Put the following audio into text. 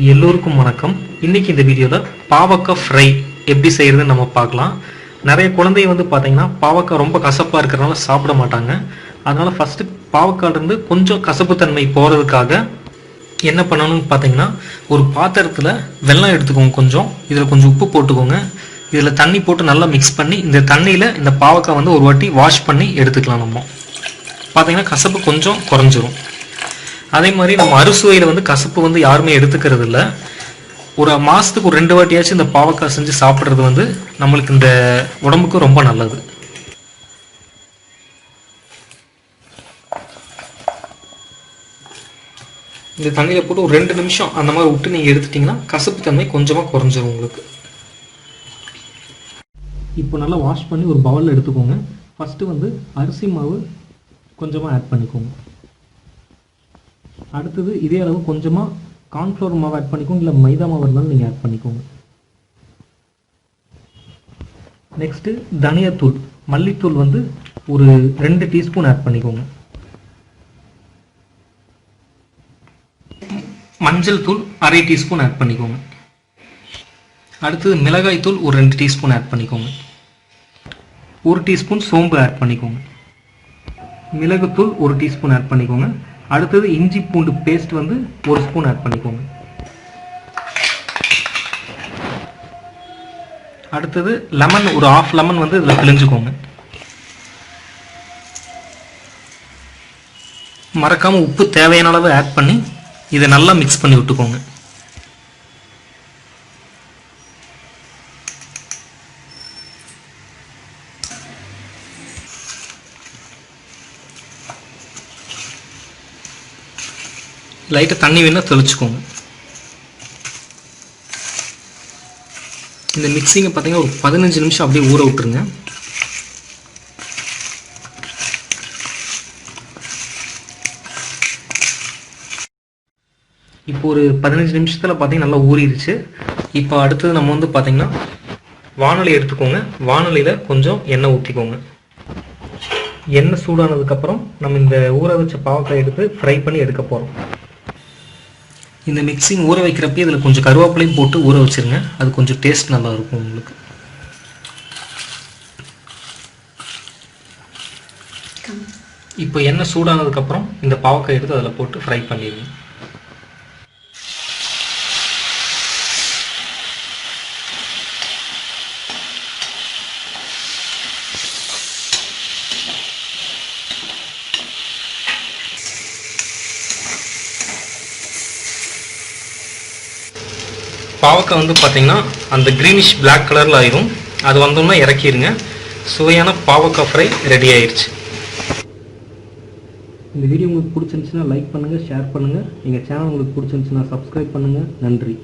எல்லோருக்கும் வணக்கம். இன்னைக்கு இந்த வீடியோல பாவக்காய் ஃப்ரை எப்படி செய்யறதுன்னு நம்ம பார்க்கலாம். நிறைய குழந்தைங்க வந்து பாத்தீங்கன்னா பாவக்காய் ரொம்ப கசப்பா இருக்கிறதுனால சாப்பிட மாட்டாங்க. அதனால ஃபர்ஸ்ட் பாவக்காயில இருந்து கொஞ்சம் கசப்பு தன்மை போறதுக்காக என்ன பண்ணணும்னு பாத்தீங்கன்னா, ஒரு பாத்திரத்துல வெல்லம் எடுத்துக்கோங்க, கொஞ்சம் இதுல கொஞ்சம் உப்பு போட்டுக்கோங்க, இதுல தண்ணி போட்டு நல்லா மிக்ஸ் பண்ணி இந்த தண்ணியில இந்த பாவக்காய் வந்து ஒரு வாட்டி வாஷ் பண்ணி எடுத்துக்கலாம். நம்ம பாத்தீங்கன்னா கசப்பு கொஞ்சம் குறைஞ்சிரும். அதே மாதிரி நம்ம அறுசுவையில் வந்து கசப்பு வந்து யாருமே எடுத்துக்கிறது இல்லை. ஒரு மாதத்துக்கு ஒரு 2 வாட்டியாச்சும் இந்த பாவக்காய் செஞ்சு சாப்பிட்றது வந்து நம்மளுக்கு இந்த உடம்புக்கு ரொம்ப நல்லது. இந்த தண்ணியில் போட்டு ஒரு 2 நிமிஷம் அந்த மாதிரி விட்டு நீங்கள் எடுத்துட்டிங்கன்னா கசப்பு தன்மை கொஞ்சமாக குறைஞ்சிரும் உங்களுக்கு. இப்போ நல்லா வாஷ் பண்ணி ஒரு பவுலில் எடுத்துக்கோங்க. ஃபஸ்ட்டு வந்து அரிசி மாவு கொஞ்சமாக ஆட் பண்ணிக்கோங்க. அடுத்தது இதே அளவு கொஞ்சமாக கார்ன்ஃப்ளவர் மாவு ஆட் பண்ணிக்கோங்க, இல்லை மைதா மாவு இருந்தாலும் நீங்கள் ஆட் பண்ணிக்கோங்க. நெக்ஸ்ட்டு தனியாத்தூள், மல்லித்தூள் வந்து ஒரு 2 டீஸ்பூன் ஆட் பண்ணிக்கோங்க. மஞ்சள் தூள் 1/2 டீஸ்பூன் ஆட் பண்ணிக்கோங்க. அடுத்தது மிளகாய் தூள் ஒரு 2 டீஸ்பூன் ஆட் பண்ணிக்கோங்க. 1 டீஸ்பூன் சோம்பு ஆட் பண்ணிக்கோங்க. மிளகுத்தூள் 1 டீஸ்பூன் ஆட் பண்ணிக்கோங்க. அடுத்தது இஞ்சி பூண்டு பேஸ்ட் வந்து 1 ஸ்பூன் ஆட் பண்ணிக்கோங்க. அடுத்தது லெமன் ஒரு 1/2 லெமன் வந்து இதில் பிழிஞ்சுக்கோங்க. மறக்காம உப்பு தேவையான அளவு ஆட் பண்ணி இதை நல்லா மிக்ஸ் பண்ணி விட்டுக்கோங்க. லைட்டாக தண்ணி வேணால் தெளிச்சுக்கோங்க. இந்த மிக்சிங்கை பார்த்தீங்கன்னா ஒரு 15 நிமிஷம் அப்படியே ஊற விட்டுருங்க. இப்போ ஒரு 15 நிமிஷத்தில் பார்த்தீங்கன்னா நல்லா ஊறிடுச்சு. இப்போ அடுத்தது நம்ம வந்து பார்த்தீங்கன்னா வானொலி எடுத்துக்கோங்க. வானொலியில் கொஞ்சம் எண்ணெய் ஊற்றிக்கோங்க. எண்ணெய் சூடானதுக்கப்புறம் நம்ம இந்த ஊற வச்ச பாவக்காய் எடுத்து ஃப்ரை பண்ணி எடுக்க போகிறோம். இந்த மிக்சிங் ஊற வைக்கிறப்ப இதில் கொஞ்சம் கருவேப்பிலையும் போட்டு ஊற வச்சுருங்க. அது கொஞ்சம் டேஸ்ட் நல்லா இருக்கும் உங்களுக்கு. இப்போ எண்ணெய் சூடானதுக்கப்புறம் இந்த பாவக்காய் எடுத்து அதில் போட்டு ஃப்ரை பண்ணிடுங்க. பாவக்காய் வந்து பார்த்தீங்கன்னா அந்த க்ரீனிஷ் பிளாக் கலரில் ஆயிரும். அது வந்தோம்னா இறக்கிடுங்க. சுவையான பாவக்காய் ஃப்ரை ரெடி ஆயிடுச்சு. இந்த வீடியோ உங்களுக்கு பிடிச்சிருந்துச்சுன்னா லைக் பண்ணுங்கள், ஷேர் பண்ணுங்கள். எங்கள் சேனல் உங்களுக்கு பிடிச்சிருந்துச்சுன்னா சப்ஸ்கிரைப் பண்ணுங்கள். நன்றி.